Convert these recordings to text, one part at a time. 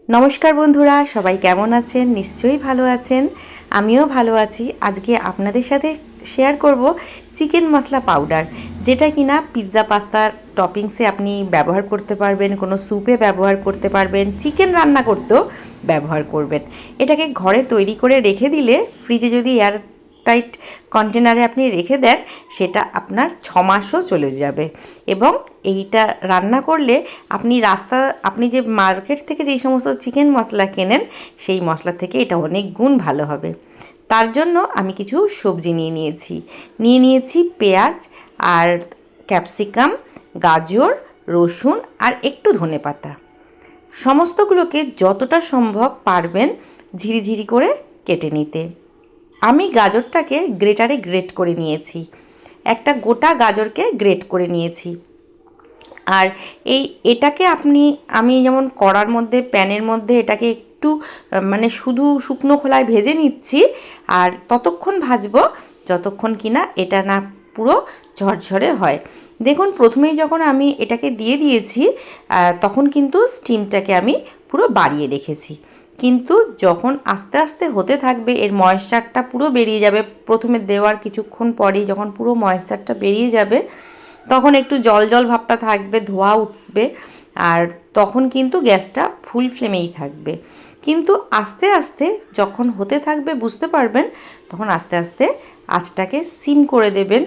নমস্কার বন্ধুরা, সবাই কেমন আছেন? নিশ্চয়ই ভালো আছেন। আমিও ভালো আছি। আজকে আপনাদের সাথে শেয়ার করব চিকেন মশলা পাউডার, যেটা কিনা পিৎজা পাস্তার টপিংসে আপনি ব্যবহার করতে পারবেন, কোনো স্যুপে ব্যবহার করতে পারবেন, চিকেন রান্না করতেও ব্যবহার করবেন। এটাকে ঘরে তৈরি করে রেখে দিলে, ফ্রিজে যদি এয়ার টাইট কন্টেনারে আপনি রেখে দেন, সেটা আপনার 6 মাসও চলে যাবে। এবং এইটা রান্না করলে আপনি যে মার্কেট থেকে যেই সমস্ত চিকেন মশলা কেনেন, সেই মশলা থেকে এটা অনেক গুণ ভালো হবে। তার জন্য আমি কিছু সবজি নিয়ে নিয়েছি পেঁয়াজ আর ক্যাপসিকাম, গাজর, রসুন আর একটু ধনেপাতা। সমস্তগুলোকে যতটা সম্ভব পারবেন ঝিরিঝিরি করে কেটে নিতে। আমি গাজরটাকে গ্রেটারে গ্রেট করে নিয়েছি, একটা গোটা গাজরকে গ্রেট করে নিয়েছি। আর এটাকে আমি যেমন কড়ার মধ্যে, প্যানের মধ্যে এটাকে একটু মানে শুধু শুকনো খোলায় ভেজে নিচ্ছি। আর ততক্ষণ ভাজবো যতক্ষণ কিনা এটা না পুরো ঝরঝরে হয়। দেখুন, প্রথমেই যখন আমি এটাকে দিয়ে দিয়েছি, তখন কিন্তু স্টিমটাকে আমি পুরো বাড়িয়ে রেখেছি। কিন্তু যখন আস্তে আস্তে হতে থাকবে, এর ময়েশ্চারটা পুরো বেরিয়ে যাবে। প্রথমে দেওয়ার কিছুক্ষণ পরেই যখন পুরো ময়েশ্চারটা বেরিয়ে যাবে, তখন একটু জল জল ভাবটা থাকবে, ধোঁয়া উঠবে। আর তখন কিন্তু গ্যাসটা ফুল ফ্লেমেই থাকবে। কিন্তু আস্তে আস্তে যখন হতে থাকবে বুঝতে পারবেন, তখন আস্তে আস্তে আঁচটাকে সিম করে দেবেন।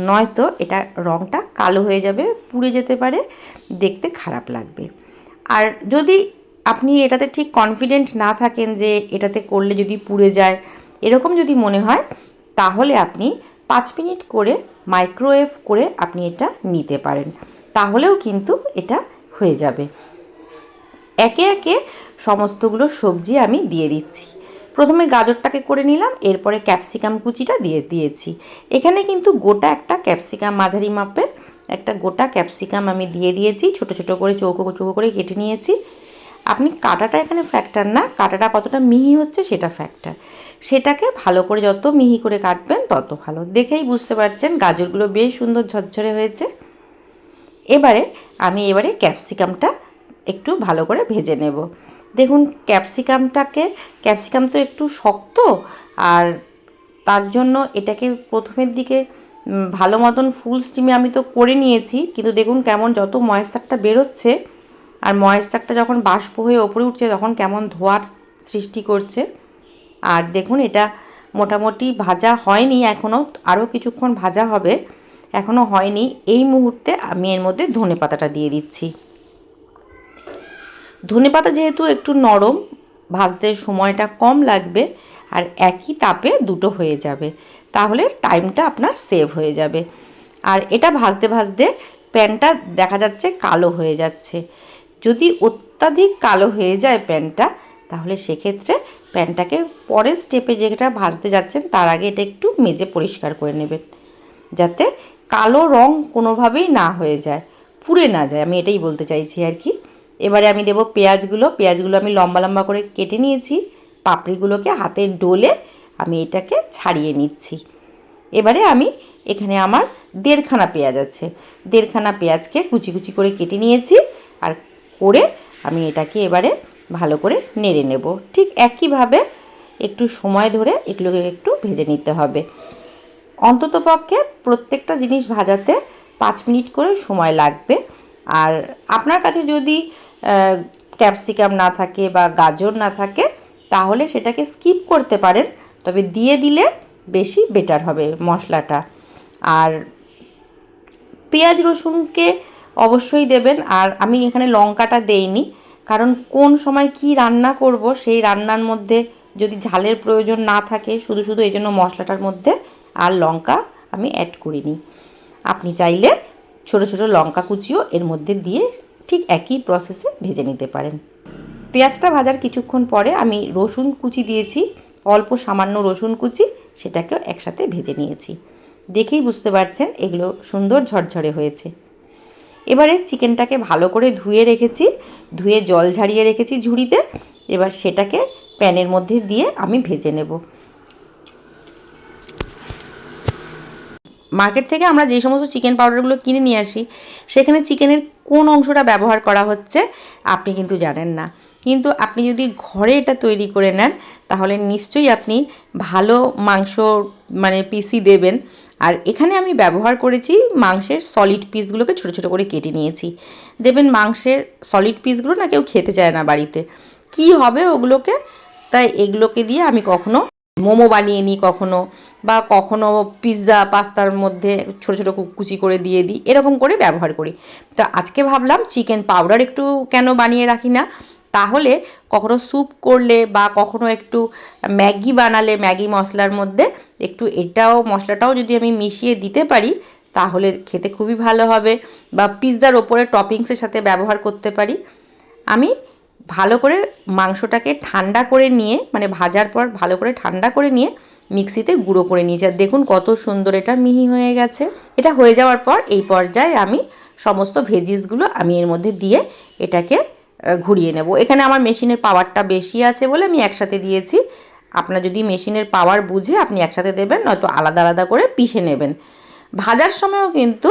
নয়তো এটা রঙটা কালো হয়ে যাবে, পুড়ে যেতে পারে, দেখতে খারাপ লাগবে। আর যদি আপনি এটাতে ঠিক কনফিডেন্ট না থাকেন যে এটাতে করলে যদি পুড়ে যায়, এরকম যদি মনে হয়, তাহলে আপনি 5 মিনিট করে মাইক্রোওয়েভ করে আপনি এটা নিতে পারেন, তাহলেও কিন্তু এটা হয়ে যাবে। একে একে সমস্তগুলো সবজি আমি দিয়ে দিচ্ছি। প্রথমে গাজরটাকে করে নিলাম, এরপরে ক্যাপসিকাম কুচিটা দিয়েছি। এখানে কিন্তু গোটা একটা ক্যাপসিকাম, মাঝারি মাপের একটা গোটা ক্যাপসিকাম আমি দিয়ে দিয়েছি, ছোট ছোট করে চৌকো চৌকো করে কেটে নিয়েছি। আপনি কাটাটা এখানে ফ্যাক্টর না, কাটাটা কতটা মিহি হচ্ছে সেটা ফ্যাক্টর। সেটাকে ভালো করে যত মিহি করে কাটবেন তত ভালো। দেখেই বুঝতে পারছেন গাজরগুলো বেশ সুন্দর ঝরঝরে হয়েছে। এবারে ক্যাপসিকামটা একটু ভালো করে ভেজে নেব। দেখুন, ক্যাপসিকাম তো একটু শক্ত, আর তার জন্য এটাকে প্রথমের দিকে ভালো মতন ফুল স্টিমে আমি তো করে নিয়েছি, কিন্তু দেখুন কেমন যত ময়েশ্চারটা বেরোচ্ছে, আর ময়েশ্চারটা যখন বাষ্প হয়ে ওপরে উঠছে তখন কেমন ধোঁয়ার সৃষ্টি করছে। আর দেখুন, এটা মোটামুটি ভাজা হয়নি এখনও, আরও কিছুক্ষণ ভাজা হবে, এখনও হয়নি। এই মুহূর্তে আমি এর মধ্যে ধনেপাতাটা দিয়ে দিচ্ছি। ধনেপাতা যেহেতু একটু নরম, ভাজতে সময়টা কম লাগবে, আর একই তাপে দুটো হয়ে যাবে, তাহলে টাইমটা আপনার সেভ হয়ে যাবে। আর এটা ভাজতে ভাজতে প্যানটা দেখা যাচ্ছে কালো হয়ে যাচ্ছে। যদি অত্যাধিক কালো হয়ে যায় প্যানটা, তাহলে সেক্ষেত্রে প্যানটাকে পরের স্টেপে যেটা ভাজতে যাচ্ছেন তার আগে এটা একটু মেজে পরিষ্কার করে নেবেন, যাতে কালো রং কোনোভাবেই না হয়ে যায়, পুড়ে না যায়, আমি এটাই বলতে চাইছি আর কি। এবারে আমি দেবো পেঁয়াজগুলো আমি লম্বা লম্বা করে কেটে নিয়েছি। পাপড়িগুলোকে হাতে ডলে আমি এটাকে ছাড়িয়ে নিচ্ছি। এবারে এখানে আমার 1.5খানা পেঁয়াজ আছে, 1.5খানা পেঁয়াজকে কুচি কুচি করে কেটে নিয়েছি। আর আমি এটাকে এবারে ভালো করে নেড়ে নেব। ঠিক একইভাবে একটু সময় ধরে এগুলোকে একটু ভেজে নিতে হবে। অন্ততপক্ষে প্রত্যেকটা জিনিস ভাজাতে 5 মিনিট করে সময় লাগবে। আর আপনার কাছে যদি ক্যাপসিকাম না থাকে বা গাজর না থাকে, তাহলে সেটাকে স্কিপ করতে পারেন, তবে দিয়ে দিলে বেশি বেটার হবে মশলাটা। আর পেঁয়াজ রসুনকে অবশ্যই দেবেন। আর আমি এখানে লঙ্কাটা দেইনি, কারণ কোন সময় কি রান্না করব, সেই রান্নার মধ্যে যদি ঝালের প্রয়োজন না থাকে, শুধু শুধু এই জন্য মশলাটার মধ্যে আর লঙ্কা আমি অ্যাড করিনি। আপনি চাইলে ছোট ছোট লঙ্কা কুচিও এর মধ্যে দিয়ে ঠিক একই প্রসেসে ভেজে নিতে পারেন। পেঁয়াজটা ভাজার কিছুক্ষণ পরে আমি রসুন কুচি দিয়েছি, অল্প সামান্য রসুন কুচি, সেটাকেও একসাথে ভেজে নিয়েছি। দেখেই বুঝতে পারছেন এগুলো সুন্দর ঝরঝরে হয়েছে। এবারে চিকেনটাকে ভালো করে ধুয়ে জল ঝারিয়ে রেখেছি ঝুড়িতে। এবার সেটাকে প্যানের মধ্যে দিয়ে আমি ভেজে নেব। মার্কেট থেকে আমরা যে সমস্ত চিকেন পাউডারগুলো কিনে নিয়ে আসি, সেখানে চিকেনের কোন অংশটা ব্যবহার করা হচ্ছে আপনি কিন্তু জানেন না। কিন্তু আপনি যদি ঘরে এটা তৈরি করে নেন তাহলে নিশ্চয়ই আপনি ভালো মাংস মানে পিসই দেবেন। আর এখানে আমি ব্যবহার করেছি মাংসের সলিড পিসগুলোকে ছোটো ছোটো করে কেটে নিয়েছি। দেবেন মাংসের সলিড পিসগুলো না কেউ খেতে চায় না বাড়িতে, কি হবে ওগুলোকে, তাই এগুলোকে দিয়ে আমি কখনো মোমো বানিয়ে নিই, কখনো বা কখনো পিৎজা পাস্তার মধ্যে ছোটো ছোটো কুচি করে দিয়ে দিই, এরকম করে ব্যবহার করি। তো আজকে ভাবলাম চিকেন পাউডার একটু কেন বানিয়ে রাখি না, তাহলে কখনো স্যুপ করলে বা কখনো একটু ম্যাগি বানালে ম্যাগি মশলার মধ্যে একটু এটাও মশলাটাও যদি আমি মিশিয়ে দিতে পারি তাহলে খেতে খুবই ভালো হবে, বা পিৎজার ওপরে টপিংসের সাথে ব্যবহার করতে পারি। আমি ভালো করে মাংসটাকে ঠান্ডা করে নিয়ে, মানে ভাজার পর ভালো করে ঠান্ডা করে নিয়ে মিক্সিতে গুঁড়ো করে নিয়েছি। আর দেখুন কত সুন্দর এটা মিহি হয়ে গেছে। এটা হয়ে যাওয়ার পর এই পর্যায়ে আমি সমস্ত ভেজিসগুলো আমি এর মধ্যে দিয়ে এটাকে ঘুরিয়ে নেব। এখানে আমার মেশিনের পাওয়ারটা বেশি আছে বলে আমি একসাথে দিয়েছি। আপনার যদি মেশিনের পাওয়ার বুঝে আপনি একসাথে দেবেন, নয়তো আলাদা আলাদা করে পিষে নেবেন। ভাজার সময়ও কিন্তু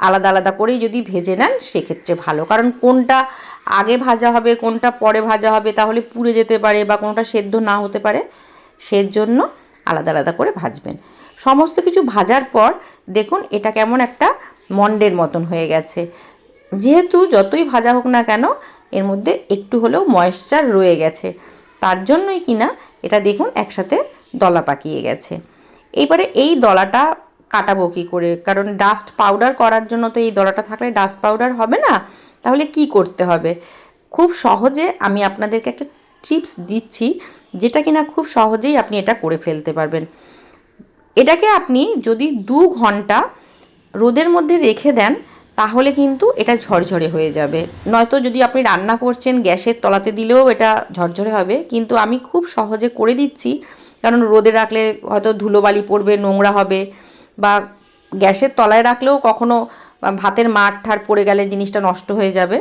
আলাদা আলাদা করেই যদি ভেজে নেন সেক্ষেত্রে ভালো, কারণ কোনটা আগে ভাজা হবে কোনটা পরে ভাজা হবে তাহলে পুড়ে যেতে পারে বা কোনটা সেদ্ধ না হতে পারে, সেজন্য আলাদা আলাদা করে ভাজবেন। সমস্ত কিছু ভাজার পর দেখুন এটা কেমন একটা মন্ডের মতন হয়ে গেছে। যেহেতু যতই ভাজা হোক না কেন এর মধ্যে একটু হলেও ময়েশ্চার রয়ে গেছে, তার জন্যই কিনা এটা দেখুন একসাথে দলা পাকিয়ে গেছে। এইবারে এই দলাটা কাটাবো কী করে, কারণ ডাস্ট পাউডার করার জন্য তো এই দলাটা থাকলে ডাস্ট পাউডার হবে না। তাহলে কি করতে হবে, খুব সহজে আমি আপনাদেরকে একটা টিপস দিচ্ছি যেটা কিনা খুব সহজেই আপনি এটা করে ফেলতে পারবেন। এটাকে আপনি যদি 2 ঘন্টা রোদের মধ্যে রেখে দেন তাহলে কিন্তু এটা ঝরঝরে হয়ে যাবে, নয়তো যদি আপনি রান্না করছেন গ্যাসের তলাতে দিলেও এটা ঝরঝরে হবে। কিন্তু আমি খুব সহজে করে দিচ্ছি, কারণ রোদে রাখলে হয়তো ধুলোবালি পড়বে, নোংরা হবে, বা গ্যাসের তলায় রাখলেও কখনো ভাতের মাঠ ঠার পড়ে গেলে জিনিসটা নষ্ট হয়ে যাবে।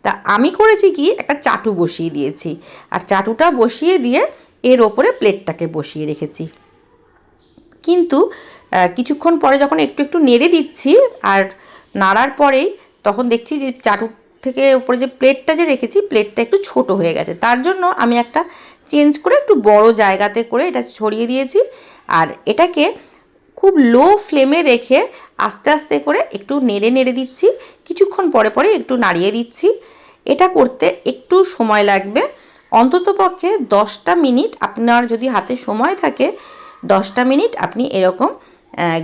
তা আমি করেছি কি, একটা চাটু বসিয়ে দিয়েছি, আর চাটুটা বসিয়ে দিয়ে এর ওপরে প্লেটটাকে বসিয়ে রেখেছি। কিন্তু কিছুক্ষণ পরে যখন একটু একটু নেড়ে দিচ্ছি আর নাড়ার পরেই তখন দেখছি যে চাটু থেকে উপরে যে প্লেটটা যে রেখেছি প্লেটটা একটু ছোট হয়ে গেছে। তার জন্য আমি একটা চেঞ্জ করে একটু বড় জায়গাতে করে এটা ছড়িয়ে দিয়েছি, আর এটাকে খুব লো ফ্লেমে রেখে আস্তে আস্তে করে একটু নেড়ে নেড়ে দিচ্ছি, কিছুক্ষণ পরে পরে একটু নাড়িয়ে দিচ্ছি। এটা করতে একটু সময় লাগবে, অন্ততপক্ষে 10টা মিনিট আপনার যদি হাতে সময় থাকে 10টা মিনিট আপনি এরকম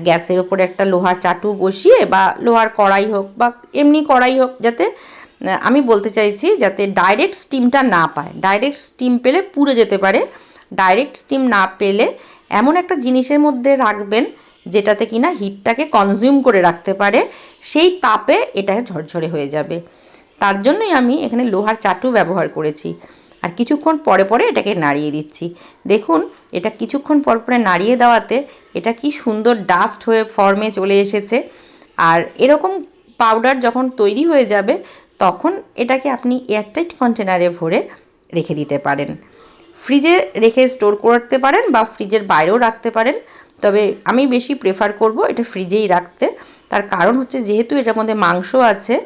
গ্যাসের ওপরে একটা লোহার চাটু বসিয়ে বা লোহার কড়াই হোক বা এমনি কড়াই হোক, যাতে আমি বলতে চাইছি যাতে ডাইরেক্ট স্টিমটা না পায়। ডাইরেক্ট স্টিম পেলে পুড়ে যেতে পারে। ডাইরেক্ট স্টিম না পেলে এমন একটা জিনিসের মধ্যে রাখবেন যেটাতে কিনা হিটটাকে কনজিউম করে রাখতে পারে, সেই তাপে এটা ঝরঝরে হয়ে যাবে। তার জন্যই আমি এখানে লোহার চাটু ব্যবহার করেছি। আর কিছুক্ষণ পরে পরে এটাকে নাড়িয়ে দিচ্ছি। দেখুন এটা কিছুক্ষণ পর পরে নাড়িয়ে দেওয়াতে এটা কি সুন্দর ডাস্ট হয়ে ফর্মে চলে এসেছে। আর এরকম পাউডার যখন তৈরি হয়ে যাবে তখন এটাকে আপনি এয়ারটাইট কন্টেনারে ভরে রেখে দিতে পারেন, ফ্রিজে রেখে স্টোর করতে পারেন বা ফ্রিজের বাইরেও রাখতে পারেন। তবে আমি বেশি প্রেফার করব এটা ফ্রিজেই রাখতে, তার কারণ হচ্ছে যেহেতু এটার মধ্যে মাংস আছে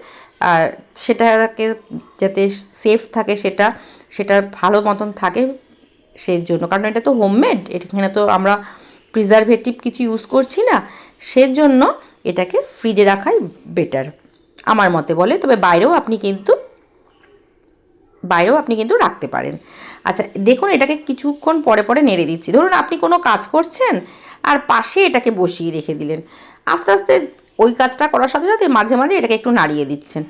আর সেটাকে যাতে সেফ থাকে, সেটা ভালো মতন থাকে সেই জন্য, কারণ এটা তো হোমমেড, এখানে তো আমরা প্রিজারভেটিভ কিছু ইউজ করছি না, সেজন্য এটাকে ফ্রিজে রাখাই বেটার আমার মতে বলে। তবে বাইরেও আপনি কিন্তু রাখতে পারেন। আচ্ছা দেখুন এটাকে কিছুক্ষণ পরে পরে নেড়ে দিচ্ছি। ধরুন আপনি কোনো কাজ করছেন আর পাশে এটাকে বসিয়ে রেখে দিলেন, আস্তে আস্তে ওই কাজটা করার সাথে সাথে মাঝে মাঝে এটাকে একটু নাড়িয়ে দিচ্ছেন,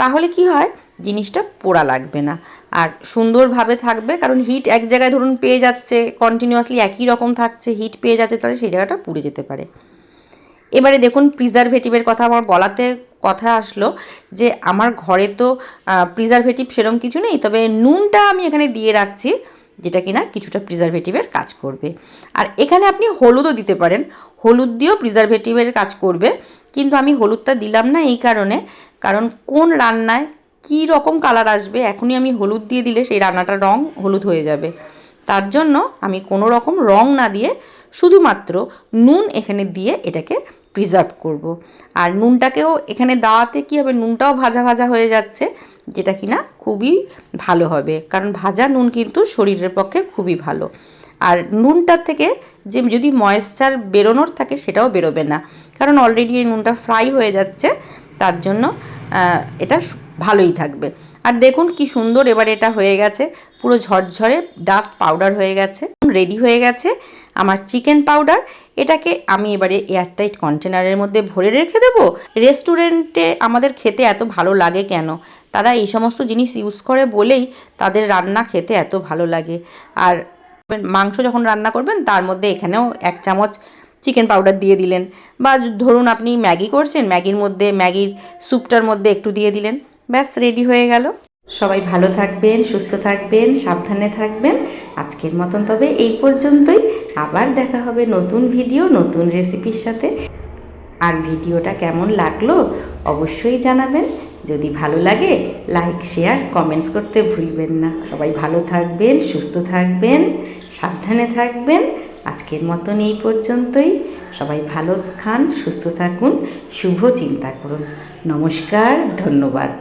তাহলে কি হয় জিনিসটা পোড়া লাগবে না আর সুন্দরভাবে থাকবে। কারণ হিট এক জায়গায় ধরুন পেয়ে যাচ্ছে, কন্টিনিউয়াসলি একই রকম থাকছে, হিট পেয়ে যাচ্ছে, তাহলে সেই জায়গাটা পুড়ে যেতে পারে। এবারে দেখুন প্রিজারভেটিভের কথা আমার বলাতে কথা আসলো যে আমার ঘরে তো প্রিজারভেটিভ সেরকম কিছু নেই, তবে নুনটা আমি এখানে দিয়ে রাখছি যেটা কিনা কিছুটা প্রিজারভেটিভের কাজ করবে। আর এখানে আপনি হলুদও দিতে পারেন, হলুদ দিয়েও প্রিজারভেটিভের কাজ করবে, কিন্তু আমি হলুদটা দিলাম না এই কারণ কোন রান্নায় কী রকম কালার আসবে এখনই আমি হলুদ দিয়ে দিলে সেই রান্নাটার রং হলুদ হয়ে যাবে। তার জন্য আমি কোনো রকম রং না দিয়ে শুধুমাত্র নুন এখানে দিয়ে এটাকে প্রিজার্ভ করব। আর নুনটাকেও এখানে দেওয়াতে কী হবে, নুনটাও ভাজা ভাজা হয়ে যাচ্ছে, যেটা কিনা খুবই ভালো হবে, কারণ ভাজা নুন কিন্তু শরীরের পক্ষে খুবই ভালো। আর নুনটার থেকে যে যদি ময়েশ্চার বেরোনোর থাকে সেটাও বেরোবে না, কারণ অলরেডি এই নুনটা ফ্রাই হয়ে যাচ্ছে, তার জন্য এটা ভালোই থাকবে। আর দেখুন কি সুন্দর এবার এটা হয়ে গেছে, পুরো ঝরঝরে ডাস্ট পাউডার হয়ে গেছে। রেডি হয়ে গেছে আমার চিকেন পাউডার। এটাকে আমি এবারে এয়ারটাইট কন্টেনারের মধ্যে ভরে রেখে দেবো। রেস্টুরেন্টে আমাদের খেতে এত ভালো লাগে কেন, তারা এই সমস্ত জিনিস ইউজ করে বলেই তাদের রান্না খেতে এত ভালো লাগে। আর মাংস যখন রান্না করবেন তার মধ্যে এখানেও 1 চামচ চিকেন পাউডার দিয়ে দিলেন, বা ধরুন আপনি ম্যাগি করছেন, ম্যাগির স্যুপটার মধ্যে একটু দিয়ে দিলেন, ব্যাস রেডি হয়ে গেল। সবাই ভালো থাকবেন, সুস্থ থাকবেন, সাবধানে থাকবেন। আজকের মতন তবে এই পর্যন্তই। আবার দেখা হবে নতুন ভিডিও, নতুন রেসিপির সাথে। আর ভিডিওটা কেমন লাগলো অবশ্যই জানাবেন। যদি ভালো লাগে লাইক, শেয়ার, কমেন্টস করতে ভুলবেন না। সবাই ভালো থাকবেন, সুস্থ থাকবেন, সাবধানে থাকবেন। আজকের মতন এই পর্যন্তই। সবাই ভালো খান, সুস্থ থাকুন, শুভ চিন্তা করুন। নমস্কার, ধন্যবাদ।